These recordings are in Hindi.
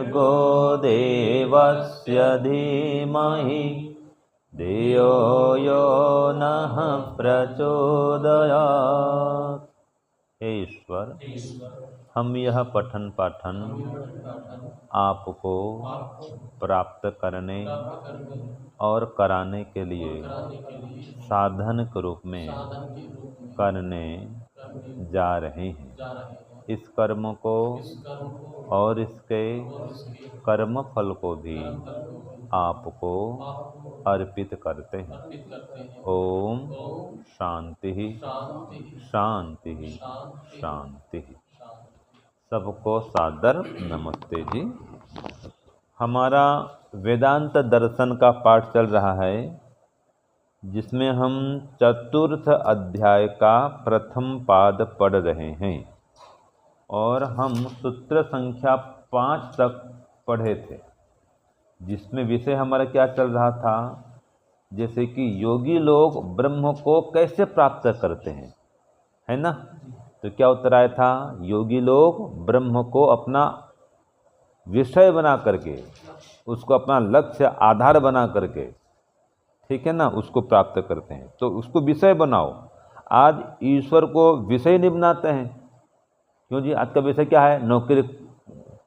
भर्गो देवस्य धीमहि धियो यो नः प्रचोदयात्। हे ईश्वर, हम यह पठन पाठन आपको प्राप्त करने और कराने के लिए साधन के रूप में करने जा रहे हैं। इस कर्म को और इसके कर्म फल को भी आपको अर्पित करते हैं। ओम शांति शांति शांति। सबको सादर नमस्ते जी। हमारा वेदांत दर्शन का पाठ चल रहा है, जिसमें हम चतुर्थ अध्याय का प्रथम पाद पढ़ रहे हैं और हम सूत्र संख्या 5 तक पढ़े थे, जिसमें विषय हमारा क्या चल रहा था, जैसे कि योगी लोग ब्रह्म को कैसे प्राप्त करते हैं, है ना। तो क्या उत्तर आया था, योगी लोग ब्रह्म को अपना विषय बना करके, उसको अपना लक्ष्य आधार बना करके, ठीक है ना, उसको प्राप्त करते हैं। तो उसको विषय बनाओ। आज ईश्वर को विषय नहीं बनाते हैं। क्यों जी? आज का विषय क्या है? नौकरी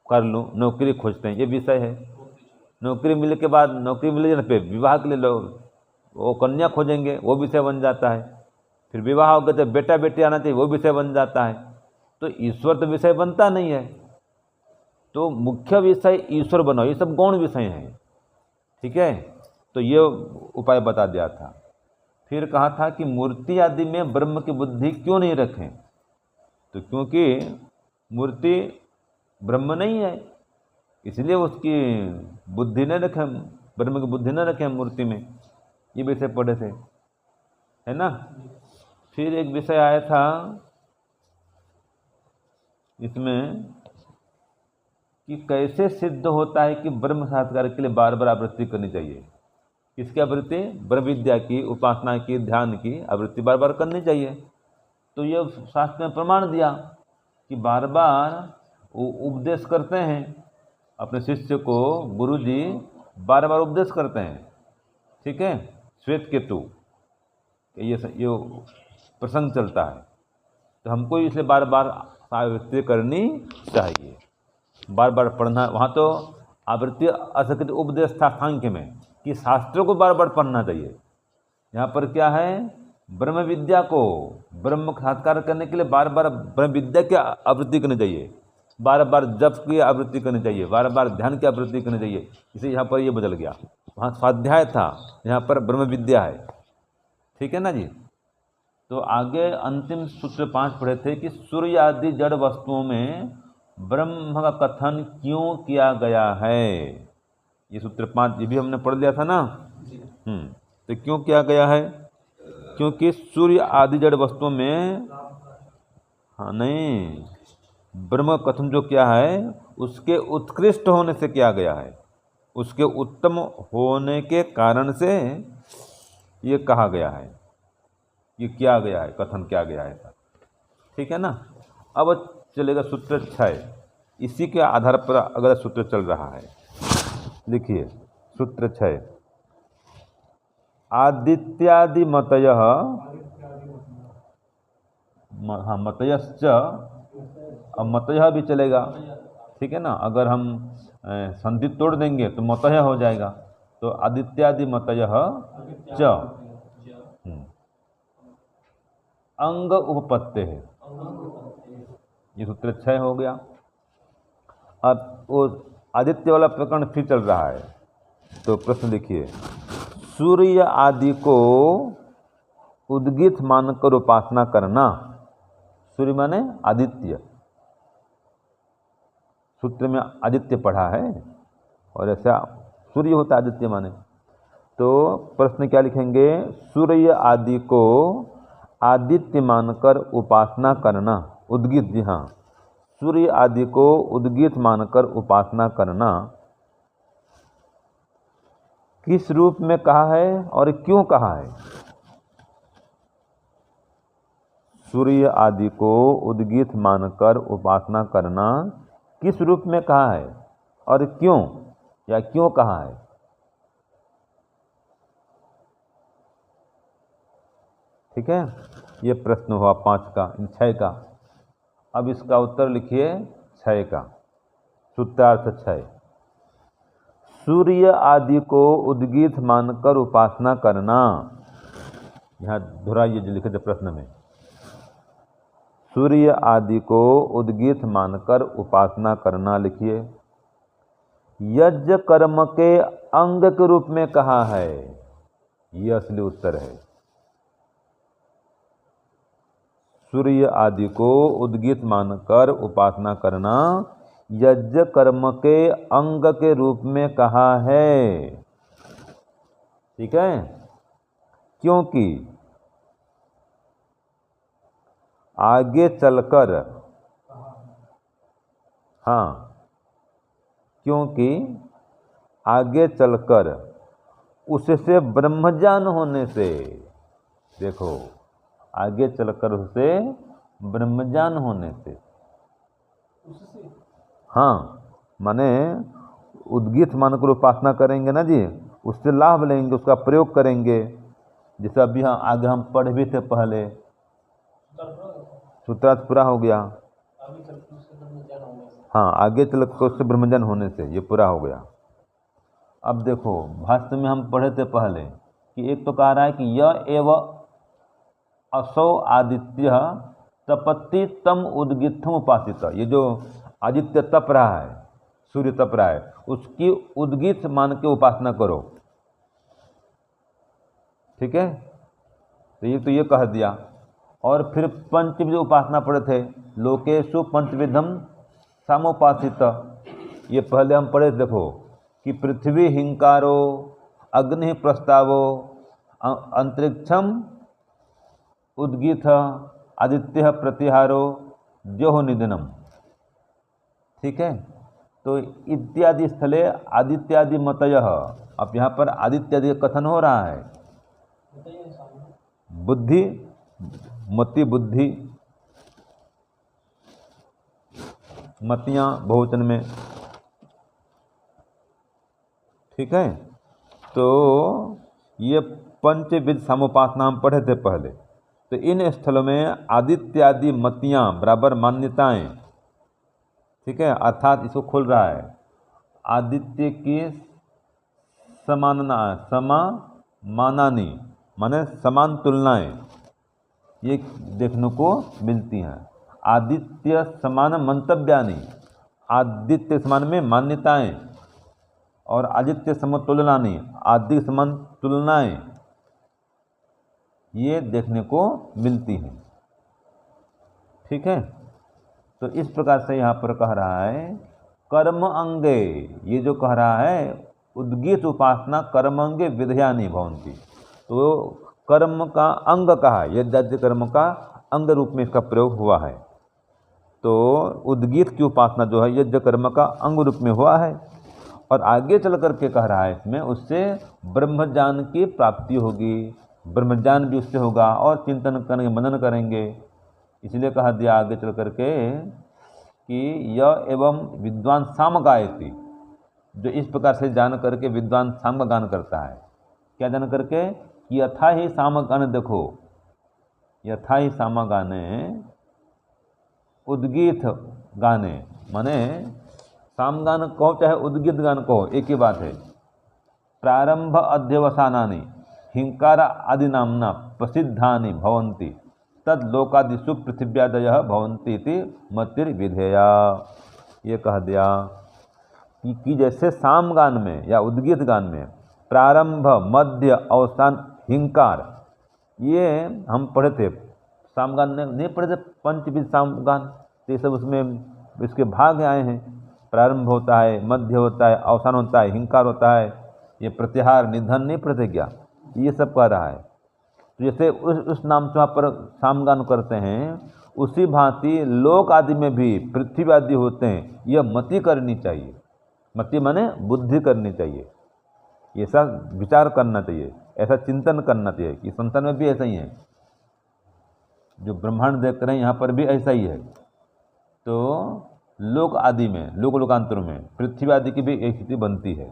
कर लूँ, नौकरी खोजते हैं, ये विषय है। नौकरी मिलने के बाद, नौकरी मिल जाने पे विवाह के लिए लोग वो कन्या खोजेंगे, वो विषय बन जाता है। फिर विवाह हो गया तो बेटा बेटी आना चाहिए, वो विषय बन जाता है। तो ईश्वर तो विषय बनता नहीं है। तो मुख्य विषय ईश्वर बनाओ। ये सब गौण विषय हैं, ठीक है। तो ये उपाय बता दिया था। फिर कहा था कि मूर्ति आदि में ब्रह्म की बुद्धि क्यों नहीं रखें, तो क्योंकि मूर्ति ब्रह्म नहीं है, इसलिए उसकी बुद्धि न रखें, ब्रह्म की बुद्धि न रखें मूर्ति में। ये विषय पढ़े थे, है ना। फिर एक विषय आया था इसमें कि कैसे सिद्ध होता है कि ब्रह्म साक्षात्कार के लिए बार बार आवृत्ति करनी चाहिए। किसकी आवृत्ति? ब्रह्म विद्या की, उपासना की, ध्यान की आवृत्ति बार बार करनी चाहिए। तो ये शास्त्र में प्रमाण दिया कि बार बार वो उपदेश करते हैं अपने शिष्य को, गुरुजी बार बार उपदेश करते हैं, ठीक है। श्वेत केतु ये प्रसंग चलता है, तो हमको इसलिए बार बार आवृत्ति करनी चाहिए, बार बार पढ़ना। वहाँ तो आवृत्ति असकृत उपदेश था सांख्य में कि शास्त्रों को बार बार पढ़ना चाहिए। यहाँ पर क्या है, ब्रह्म विद्या को, ब्रह्म साक्षात्कार करने के लिए बार बार ब्रह्म विद्या की आवृत्ति करनी चाहिए, बार बार जप की आवृत्ति करनी चाहिए, बार बार ध्यान की आवृत्ति करनी चाहिए। इसे यहाँ पर ये बदल गया, वहाँ स्वाध्याय था, यहाँ पर ब्रह्म विद्या है, ठीक है ना जी। तो आगे अंतिम सूत्र 5 पढ़े थे कि सूर्य आदि जड़ वस्तुओं में ब्रह्म का कथन क्यों किया गया है। ये सूत्र 5 ये भी हमने पढ़ लिया था ना। तो क्यों किया गया है? क्योंकि सूर्य आदि जड़ वस्तुओं में, हाँ नहीं, ब्रह्म कथन जो किया है उसके उत्कृष्ट होने से किया गया है, उसके उत्तम होने के कारण से ये कहा गया है, ये किया गया है, कथन किया गया है, ठीक है ना। अब चलेगा सूत्र 6। इसी के आधार पर अगला सूत्र चल रहा है। लिखिए सूत्र 6। आदित्यादि मतयः, हाँ मतयश्च, अब मतयः भी चलेगा, ठीक है ना। अगर हम संधि तोड़ देंगे तो मतयः हो जाएगा। तो आदित्यादि मतयः च अंग उपपत्ति है, ये सूत्र 6 हो गया। अब वो आदित्य वाला प्रकरण फिर चल रहा है। तो प्रश्न लिखिए, सूर्य आदि को उद्गीत मानकर उपासना करना। सूर्य माने आदित्य, सूत्र में आदित्य पढ़ा है और ऐसा सूर्य होता है आदित्य माने। तो प्रश्न क्या लिखेंगे, सूर्य आदि को आदित्य मानकर उपासना करना। उद्गीत, जी हाँ, सूर्य आदि को उद्गीत मानकर उपासना करना किस रूप में कहा है और क्यों कहा है? सूर्य आदि को उद्गीत मानकर उपासना करना किस रूप में कहा है और क्यों या क्यों कहा है? ठीक है, ये प्रश्न हुआ 5 का, 6 का। अब इसका उत्तर लिखिए 6 का। सूत्रार्थ 6। सूर्य आदि को उद्गीत मानकर उपासना करना। यहाँ दोहराइए जो लिखे थे प्रश्न में। सूर्य आदि को उद्गीत मानकर उपासना करना लिखिए। यज्ञ कर्म के अंग के रूप में कहा है, ये असली उत्तर है। सूर्य आदि को उद्गीत मानकर उपासना करना यज्ञ कर्म के अंग के रूप में कहा है। ठीक है, क्योंकि आगे चलकर, हाँ, क्योंकि आगे चलकर उससे ब्रह्मज्ञान होने से, देखो, आगे चलकर उससे ब्रह्मज्ञान होने से, हाँ, माने उद्गीत मानकर उपासना करेंगे ना जी, उससे लाभ लेंगे, उसका प्रयोग करेंगे। जैसे अभी आगे हम पढ़ भी थे पहले, सूत्रार्थ पूरा हो गया। हाँ, आगे चलकर उससे ब्रह्मज्ञान होने से, ये पूरा हो गया। अब देखो भाष्य में हम पढ़े थे पहले कि एक तो कह रहा है कि यह एव असौ आदित्य तपति तम उद्गीतम उपासित। ये जो आदित्य तप रहा है, सूर्य तप रहा है, उसकी उद्गीत मान के उपासना करो। ठीक है, तो ये कह दिया। और फिर पंचविध उपासना पढ़े थे, लोकेशु पंचविधम सामोपासित। ये पहले हम पढ़े, देखो, कि पृथ्वी हिंकारो, अग्नि प्रस्तावो, अंतरिक्षम उद्गीत, आदित्य प्रतिहारो, द्योः निधनम। ठीक है, तो इत्यादि स्थले आदित्यादि मतयः। अब यहाँ पर आदित्यादि कथन हो रहा है। बुद्धि, मति, बुद्धि, मतियाँ बहुवचन में। ठीक है, तो ये पंचविध समुपासना हम पढ़े थे पहले। तो इन स्थलों में आदित्यादि मतियाँ बराबर मान्यताएं, ठीक है, अर्थात इसको खोल रहा है, आदित्य की समानानी माने समान तुलनाएं ये देखने को मिलती हैं। आदित्य समान मंतव्यानि, आदित्य समान में मान्यताएं, और आदित्य समतुलनानि, आदि समान तुलनाएं, ये देखने को मिलती हैं। ठीक है, तो इस प्रकार से यहाँ पर कह रहा है कर्म अंगे, ये जो कह रहा है उद्गीत उपासना कर्म अंगे विधयानि भवन्ति, तो कर्म का अंग कहा है, यज्ञ कर्म का अंग रूप में इसका प्रयोग हुआ है। तो उद्गीत की उपासना जो है यज्ञ कर्म का अंग रूप में हुआ है। और आगे चल करके कह रहा है इसमें उससे ब्रह्मज्ञान की प्राप्ति होगी, ब्रह्मज्ञान भी उससे होगा, और चिंतन करेंगे, मनन करेंगे। इसलिए कहा दिया आगे चल करके कि यह एवं विद्वान साम गायति, जो इस प्रकार से जान करके विद्वान साम का गान करता है। क्या जान करके कि यथा ही साम गान, देखो, यथा ही साम गाने उद्गीत गाने, माने साम गान कहो चाहे उद्गीत गान कहो एक ही बात है। प्रारंभ अध्यवसानानि हिंकार आदि नामना प्रसिद्धानि भवन्ति तद लोकादिषु पृथिव्यादयः भवन्ति इति मतिर्विधेया। ये कह दिया कि जैसे साम गान में या उद्गीत गान में प्रारंभ, मध्य, अवसान, हिंकार, ये हम पढ़े थे। साम गान नहीं पढ़े थे, पंचविध साम गान, तो ये सब उसमें इसके भाग आए हैं। प्रारंभ होता है, मध्य होता है, अवसान होता है, हिंकार होता है, ये प्रतिहार, निधन, नहीं प्रतिज्ञा, ये सब कह रहा है। तो जैसे उस नाम से वहाँ पर सामगान करते हैं, उसी भांति लोक आदि में भी पृथ्वी आदि होते हैं। यह मति करनी चाहिए, मति माने बुद्धि करनी चाहिए, ऐसा विचार करना चाहिए, ऐसा चिंतन करना चाहिए कि संसार में भी ऐसा ही है, जो ब्रह्मांड देख रहे हैं यहाँ पर भी ऐसा ही है। तो लोक आदि में, लोक लोकांतर में पृथ्वी आदि की भी एक स्थिति बनती है।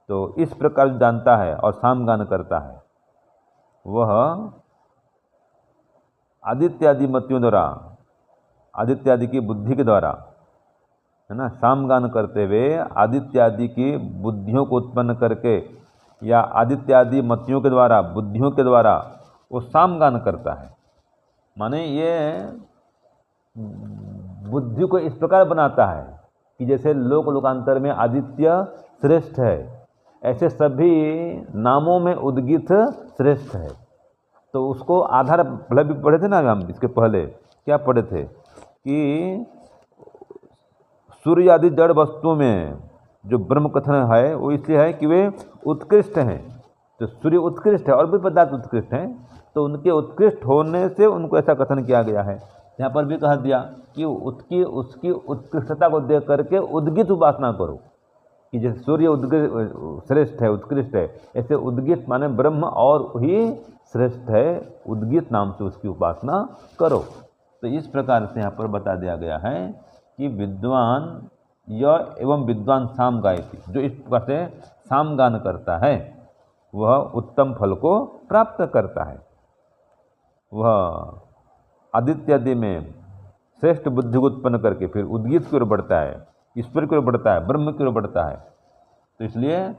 तो इस प्रकार जानता है और सामगान करता है, वह आदित्य आदि मतियों द्वारा, आदित्य आदि की बुद्धि के द्वारा, है ना, सामगान करते हुए आदित्य आदि की बुद्धियों को उत्पन्न करके या आदित्य आदि मतियों के द्वारा, बुद्धियों के द्वारा वो सामगान करता है। माने ये बुद्धि को इस प्रकार बनाता है कि जैसे लोक लोकांतर में आदित्य श्रेष्ठ है, ऐसे सभी नामों में उद्गीत श्रेष्ठ है। तो उसको आधार पहले भी पढ़े थे ना, हम इसके पहले क्या पढ़े थे कि सूर्य आदि जड़ वस्तुओं में जो ब्रह्म कथन है वो इसलिए है कि वे उत्कृष्ट हैं। तो सूर्य उत्कृष्ट है और भी पदार्थ उत्कृष्ट हैं, तो उनके उत्कृष्ट होने से उनको ऐसा कथन किया गया है। यहाँ पर भी कह दिया कि उसकी उत्कृष्टता को देख करके उद्गीत उपासना करो, कि जैसे सूर्य श्रेष्ठ है, उत्कृष्ट है, ऐसे उद्गीत माने ब्रह्म और ही श्रेष्ठ है, उद्गीत नाम से उसकी उपासना करो। तो इस प्रकार से यहाँ पर बता दिया गया है कि विद्वान यह एवं विद्वान साम गायति, जो इस प्रकार से सामगान करता है वह उत्तम फल को प्राप्त करता है। वह आदित्य आदि में श्रेष्ठ बुद्धि को उत्पन्न करके फिर उद्गीत की ओर बढ़ता है, ईश्वर की ओर बढ़ता है, ब्रह्म की ओर बढ़ता है। तो इसलिए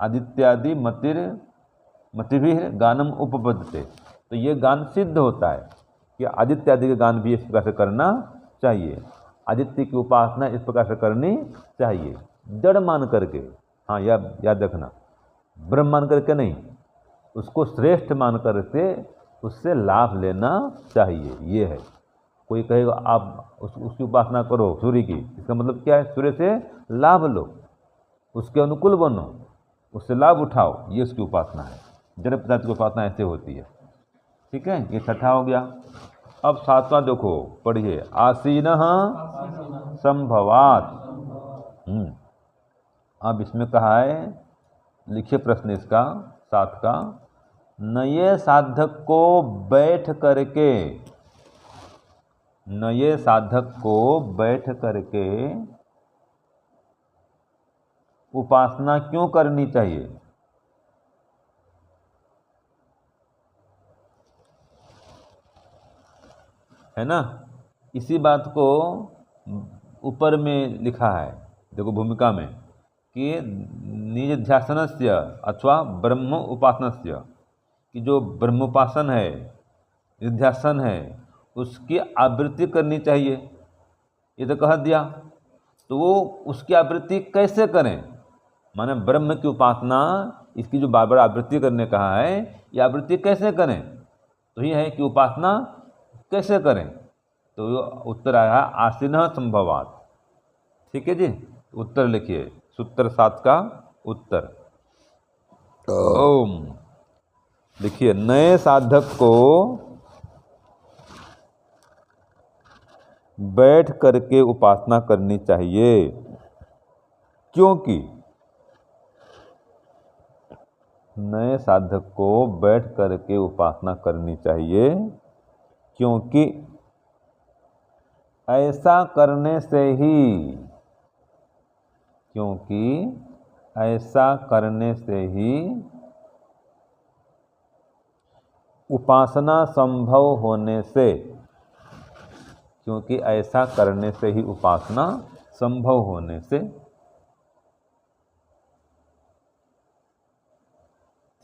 आदित्यादि मतिभि गानम उपपद्यते, तो ये गान सिद्ध होता है कि आदित्य आदि के गान भी इस प्रकार से करना चाहिए, आदित्य की उपासना इस प्रकार से करनी चाहिए, जड़ मान करके। हाँ, याद रखना, ब्रह्म मान करके नहीं, उसको श्रेष्ठ मान करके उससे लाभ लेना चाहिए। ये है, कोई कहेगा आप उसकी उपासना करो सूर्य की, इसका मतलब क्या है? सूर्य से लाभ लो, उसके अनुकूल बनो, उससे लाभ उठाओ, ये उसकी उपासना है। जड़ पदार्थ की उपासना ऐसे होती है। ठीक है, ये छठा हो गया। अब सातवां देखो, पढ़िए, आसीनः संभवात। अब इसमें कहा है, लिखिए प्रश्न इसका 7 का, नए साधक को बैठ करके, नए साधक को बैठ करके उपासना क्यों करनी चाहिए? है ना, इसी बात को ऊपर में लिखा है, देखो भूमिका में, कि निधिध्यासनस्य अथवा ब्रह्म उपासनस्य, कि जो ब्रह्मोपासन है, निधिध्यासन है, उसकी आवृत्ति करनी चाहिए। ये तो कह दिया, तो वो उसकी आवृत्ति कैसे करें? माने ब्रह्म की उपासना, इसकी जो बार बार आवृत्ति करने कहा है, ये आवृत्ति कैसे करें? तो ये है कि उपासना कैसे करें? तो उत्तर आया आसीनः संभवात। ठीक है जी, उत्तर लिखिए, सूत्र 7 का उत्तर। ओम, देखिए, नए साधक को बैठ करके उपासना करनी चाहिए, क्योंकि नए साधक को बैठ करके उपासना करनी चाहिए क्योंकि ऐसा करने से ही, क्योंकि ऐसा करने से ही उपासना संभव होने से, क्योंकि ऐसा करने से ही उपासना संभव होने से।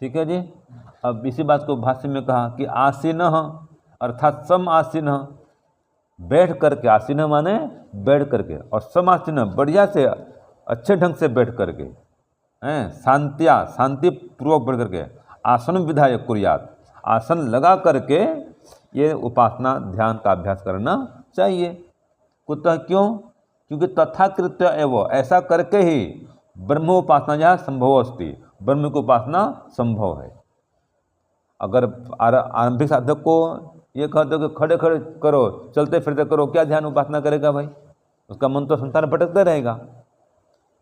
ठीक है जी। अब इसी बात को भाष्य में कहा कि आसीनः अर्थात सम आसीनः, बैठ करके, आसीनः माने बैठ करके, और सम आसीनः बढ़िया से, अच्छे ढंग से बैठ करके, हैं, शांति पूर्वक बैठ करके, आसन विधाय कुर्यात, आसन लगा करके ये उपासना ध्यान का अभ्यास करना चाहिए। कुतः, क्यों? क्योंकि तथाकृत्य एवं, ऐसा करके ही ब्रह्मोपासना जहाँ संभव अस्ति, ब्रह्म की उपासना संभव है। अगर आरंभिक साधक को ये कह दो कि खड़े खड़े करो, चलते फिरते करो, क्या ध्यान उपासना करेगा भाई? उसका मन तो संसार भटकता रहेगा।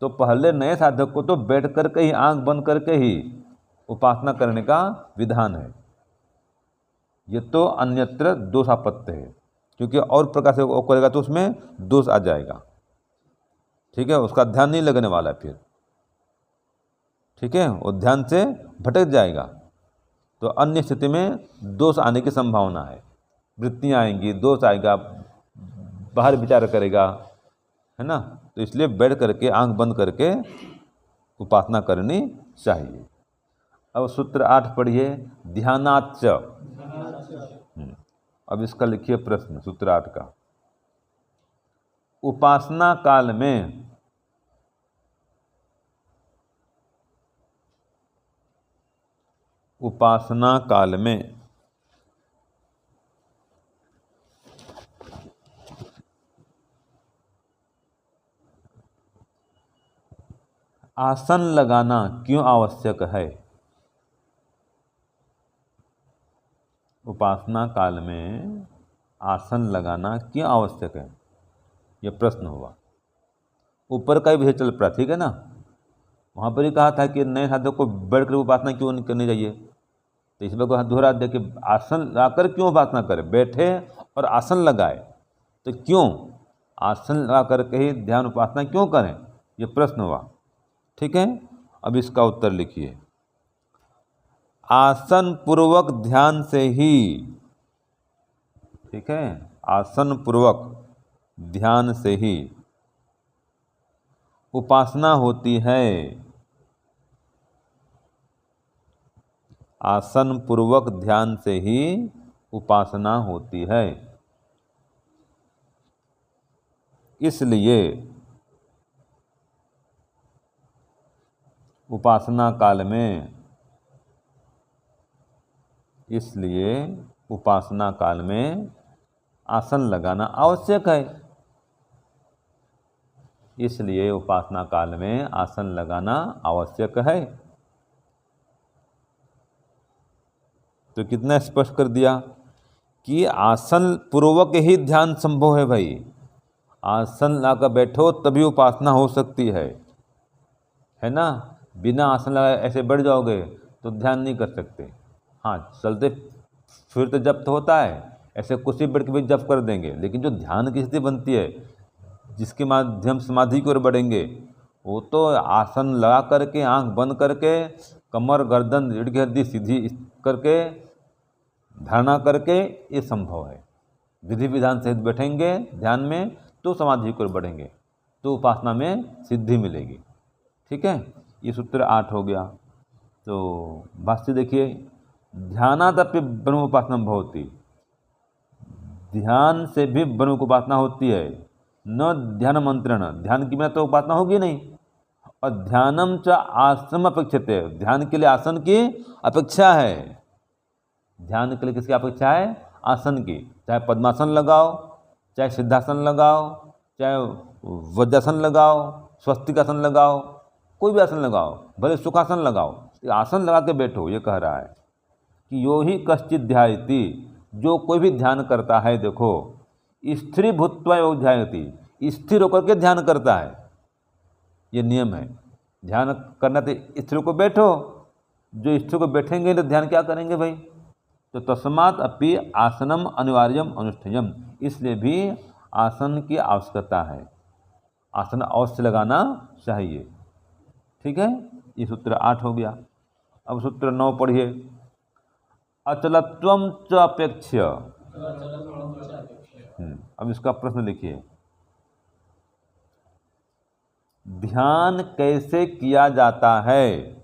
तो पहले नए साधक को तो बैठ करके ही, आंख बंद करके ही उपासना करने का विधान है। ये तो अन्यत्र दोषापत्य है, क्योंकि और प्रकार से वो करेगा तो उसमें दोष आ जाएगा, ठीक है, उसका ध्यान नहीं लगने वाला फिर, ठीक है, वो ध्यान से भटक जाएगा। तो अन्य स्थिति में दोष आने की संभावना है, वृत्तियाँ आएंगी, दोष आएगा, बाहर विचार करेगा, है ना। तो इसलिए बैठ करके आंख बंद करके उपासना करनी चाहिए। अब सूत्र 8 पढ़िए, ध्यानाच्च। अब इसका लिखिए प्रश्न सूत्र 8 का। उपासना काल में आसन लगाना क्यों आवश्यक है? उपासना काल में आसन लगाना क्यों आवश्यक है, यह प्रश्न हुआ। ऊपर का ही विषय चल पड़ा, ठीक है ना। वहाँ पर ही कहा था कि नए साधक को बैठ कर उपासना क्यों नहीं करनी चाहिए, तो इस बार दोहरा दे कि आसन लगाकर क्यों उपासना करें, बैठे और आसन लगाए तो क्यों आसन लगा करके ही ध्यान उपासना क्यों करें, ये प्रश्न हुआ, ठीक है। अब इसका उत्तर लिखिए। आसन पूर्वक ध्यान से ही, ठीक है, आसन पूर्वक ध्यान से ही उपासना होती है। आसन पूर्वक ध्यान से ही उपासना होती है। इसलिए उपासना काल में आसन लगाना आवश्यक है। इसलिए उपासना काल में आसन लगाना आवश्यक है। तो कितना स्पष्ट कर दिया कि आसन पूर्वक ही ध्यान संभव है भाई। आसन लगाकर बैठो तभी उपासना हो सकती है ना। बिना आसन लगाए ऐसे बैठ जाओगे तो ध्यान नहीं कर सकते। हाँ, चलते फिरते जप तो होता है, ऐसे कुर्सी बैठ के भी जप कर देंगे, लेकिन जो ध्यान की स्थिति बनती है, जिसके माध्यम समाधि की ओर बढ़ेंगे, वो तो आसन लगा करके, आंख बंद करके, कमर गर्दन रीढ़ की हड्डी सीधी करके, धारणा करके ये संभव है। विधि विधान सहित बैठेंगे ध्यान में तो समाधि की ओर बढ़ेंगे, तो उपासना में सिद्धि मिलेगी, ठीक है। ये सूत्र 8 हो गया। तो भाष्य देखिए, ध्यानादपि ब्रह्मोपासना भवति, ध्यान से भी ब्रह्म की उपासना होती है। न ध्यान मंत्रण, ध्यान की बिना तो उपासना होगी नहीं। और ध्यानम च आसन अपेक्षते, ध्यान के लिए आसन की अपेक्षा है। ध्यान के लिए किसकी अपेक्षा है? आसन की। चाहे पद्मासन लगाओ, चाहे सिद्धासन लगाओ, चाहे वज्रासन लगाओ, स्वस्तिकासन लगाओ, कोई भी आसन लगाओ, भले सुखासन लगाओ, आसन लगा के बैठो। ये कह रहा है कि यो ही कश्चित ध्यायति, जो कोई भी ध्यान करता है, देखो, स्थिर भूत्वा योग ध्यायति, स्थिर होकर के ध्यान करता है। ये नियम है। ध्यान करना तो स्थिर को बैठो, जो स्थिर को बैठेंगे तो ध्यान क्या करेंगे भाई। तो तस्मात् अपि आसनम अनिवार्यम अनुष्ठेयम, इसलिए भी आसन की आवश्यकता है। आसन अवश्य लगाना चाहिए, ठीक है। ये सूत्र 8 हो गया। अब सूत्र 9 पढ़िए। अचलत्वम च अपेक्ष्य, अब इसका प्रश्न लिखिए। ध्यान कैसे किया जाता है?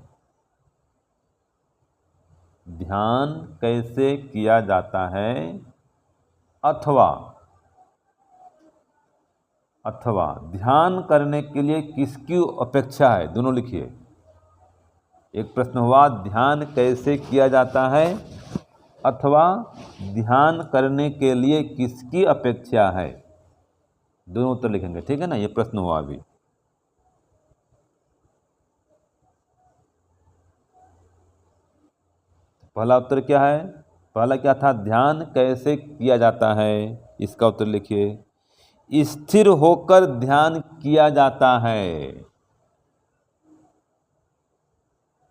ध्यान कैसे किया जाता है, अथवा ध्यान करने के लिए किसकी अपेक्षा है, दोनों लिखिए। एक प्रश्न हुआ, ध्यान कैसे किया जाता है अथवा ध्यान करने के लिए किसकी अपेक्षा है, दोनों उत्तर लिखेंगे, ठीक है ना। ये प्रश्न हुआ अभी। पहला उत्तर क्या है? पहला क्या था? ध्यान कैसे किया जाता है, इसका उत्तर लिखिए। स्थिर होकर ध्यान किया जाता है,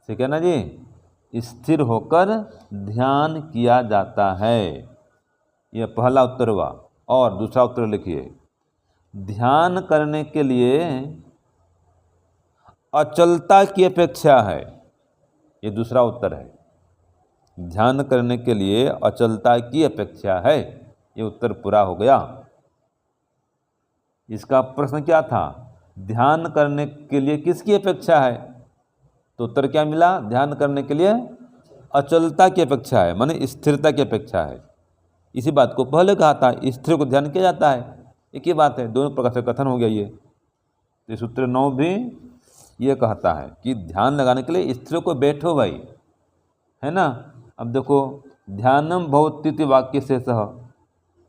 ठीक है ना जी। स्थिर होकर ध्यान किया जाता है, यह पहला उत्तर हुआ। और दूसरा उत्तर लिखिए, ध्यान करने के लिए अचलता की अपेक्षा है। ये दूसरा उत्तर है, ध्यान करने के लिए अचलता की अपेक्षा है। ये उत्तर पूरा हो गया। इसका प्रश्न क्या था, ध्यान करने के लिए किसकी अपेक्षा है? तो उत्तर क्या मिला, ध्यान करने के लिए अचलता की अपेक्षा है, माने स्थिरता की अपेक्षा है। इसी बात को पहले कहा था, स्थिर को ध्यान किया जाता है। एक ही बात है, दोनों प्रकार से कथन हो गया ये। तो सूत्र 9 भी ये कहता है कि ध्यान लगाने के लिए स्थिर को बैठो भाई, है ना। अब देखो, ध्यानम भवतीति वाक्य शेष,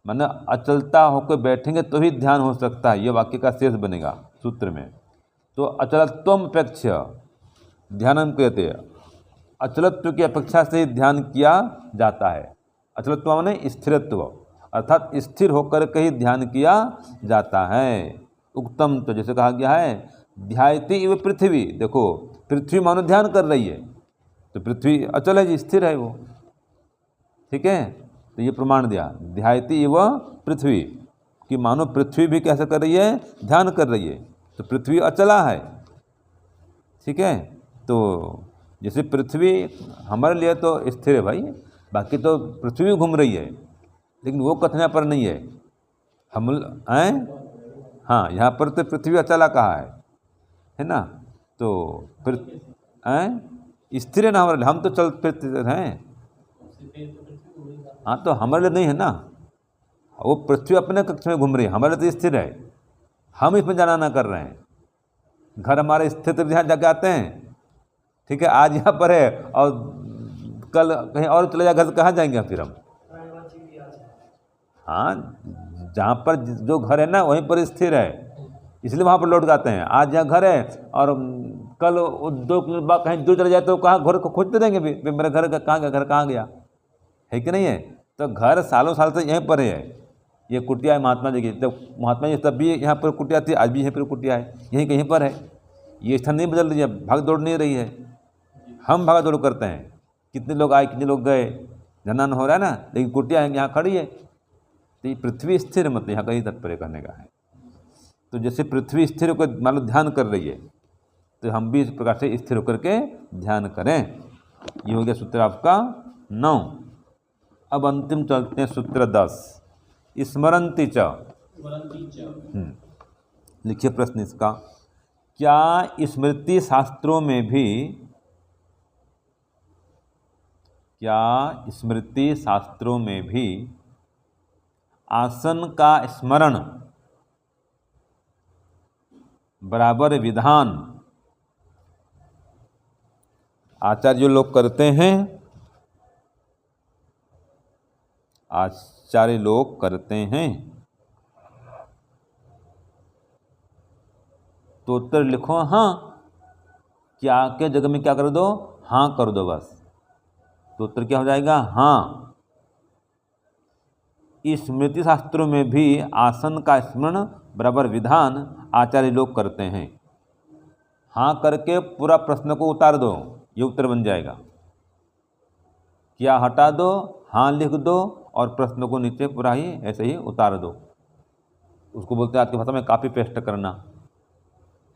माने अचलता होकर बैठेंगे तो ही ध्यान हो सकता है, ये वाक्य का शेष बनेगा सूत्र में। तो अचलत्वम अपेक्षा ध्यानम कहते हैं, अचलत्व की अपेक्षा से ध्यान किया जाता है। अचलत्व माने स्थिरत्व, अर्थात स्थिर होकर के ही ध्यान किया जाता है। उक्तम, तो जैसे कहा गया है, ध्यायति इव पृथ्वी। देखो, पृथ्वी मानो ध्यान कर रही है, तो पृथ्वी अचल है जी, स्थिर है वो, ठीक है। तो ये प्रमाण दिया, ध्यायति इव पृथ्वी, कि मानो पृथ्वी भी कैसे कर रही है, ध्यान कर रही है। तो पृथ्वी अचला है, ठीक है। तो जैसे पृथ्वी हमारे लिए तो स्थिर है भाई, बाकी तो पृथ्वी घूम रही है, लेकिन वो कथन पर नहीं है। हम हैं, हाँ, यहाँ पर तो पृथ्वी अचला कहा है ना। तो स्थिर है ना हमारे लिए, हम तो चल फिरते हैं। हाँ, तो हमारे लिए नहीं है ना, वो पृथ्वी अपने कक्ष में घूम रही है, हमारे लिए तो स्थिर है, हम इसमें जाना ना कर रहे हैं। घर हमारे स्थिर यहाँ जाके आते हैं, ठीक है, आज यहाँ पर है और कल कहीं और चले जाए घर, से कहाँ जाएंगे फिर हम? हाँ, जहाँ पर जो घर है ना वहीं पर स्थिर है, इसलिए वहाँ पर लौट जाते हैं। आज यहाँ घर है और कल 2 किलोमीटर बाद कहीं दूर चले जाए तो कहाँ घर को खोजते रहेंगे भी, मेरा घर कहाँ गया, घर कहाँ गया, है कि नहीं है। तो घर सालों साल से यहीं पर है। ये कुटिया है महात्मा जी की, तो महात्मा जी तब भी यहाँ पर कुटिया थी, आज भी यहीं पर कुटिया है, यहीं कहीं पर है। ये स्थान नहीं बदल रही है, भाग दौड़ नहीं रही है, हम भाग दौड़ करते हैं। कितने लोग आए, कितने लोग गए, जनन हो रहा है ना, लेकिन कुटिया है यहाँ खड़ी है। तो ये पृथ्वी स्थिर, मतलब यहाँ कहीं तात्पर्य करने का है। तो जैसे पृथ्वी स्थिर होकर मान लो ध्यान कर रही है, तो हम भी इस प्रकार से स्थिर होकर के ध्यान करें। ये हो गया सूत्र आपका 9। अब अंतिम चलते हैं सूत्र 10, स्मरन्ति च। लिखिए प्रश्न इसका, क्या स्मृति शास्त्रों में भी, क्या स्मृति शास्त्रों में भी आसन का स्मरण बराबर विधान आचार्य लोग करते हैं? आचार्य लोग करते हैं। तो उत्तर लिखो हाँ, क्या के जगह में क्या कर दो, हाँ कर दो बस। तो उत्तर क्या हो जाएगा, हाँ। स्मृति शास्त्रों में भी आसन का स्मरण बराबर विधान आचार्य लोग करते हैं। हाँ करके पूरा प्रश्न को उतार दो, ये उत्तर बन जाएगा। क्या हटा दो, हाँ लिख दो और प्रश्न को नीचे पूरा ही ऐसे ही उतार दो। उसको बोलते हैं आज की भाषा में कॉपी पेस्ट करना,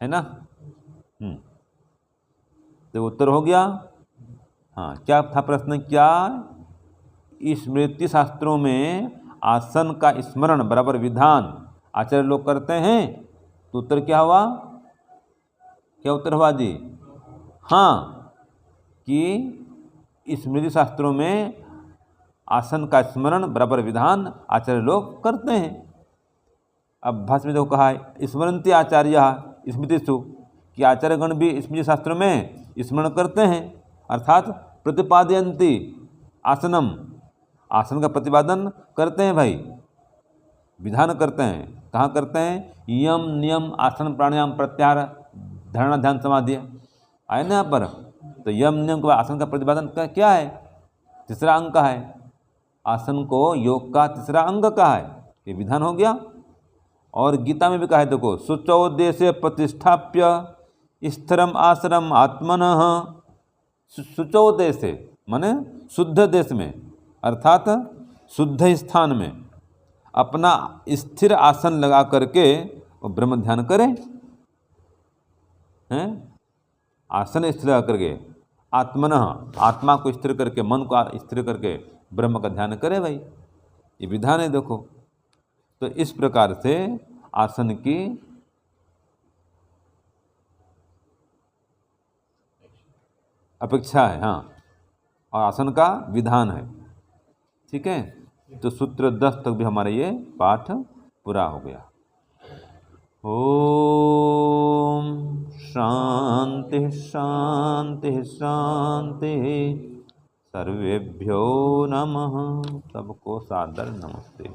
है ना। तो उत्तर हो गया। हाँ, क्या था प्रश्न, क्या स्मृति शास्त्रों में आसन का स्मरण बराबर विधान आचार्य लोग करते हैं? तो उत्तर क्या हुआ, क्या उत्तर हुआ जी, हाँ, कि स्मृति शास्त्रों में आसन का स्मरण बराबर विधान आचार्य लोग करते हैं। अब भाष्य में जो कहा है, स्मरन्ति आचार्य स्मृतिषु, कि आचार्यगण भी स्मृति शास्त्रों में स्मरण करते हैं, अर्थात प्रतिपादयन्ति आसनम, आसन का प्रतिपादन करते हैं भाई, विधान करते हैं। कहाँ करते हैं, यम नियम आसन प्राणायाम प्रत्याहार धारणा ध्यान समाधि आए ना यहाँ पर। तो यम नियम के बाद आसन का प्रतिपादन का क्या है, तीसरा अंग का है। आसन को योग का तीसरा अंग का है, ये विधान हो गया। और गीता में भी कहा है, देखो, शुचौ देशे प्रतिष्ठाप्य स्थिरम आसनम आत्मनः। शुचौ देशे माने शुद्ध देश में, अर्थात शुद्ध स्थान में, अपना स्थिर आसन लगा करके वो ब्रह्म ध्यान करे, हैं, आसन स्थिर लगा करके आत्मनः, आत्मा को स्थिर करके, मन को स्थिर करके ब्रह्म का ध्यान करे भाई, ये विधान है देखो। तो इस प्रकार से आसन की अपेक्षा है, हाँ, और आसन का विधान है। ठीक है, तो सूत्र 10 तक भी हमारा ये पाठ पूरा हो गया। ओम शांति शांति शांति, सर्वेभ्यो नमः। सबको सादर नमस्ते।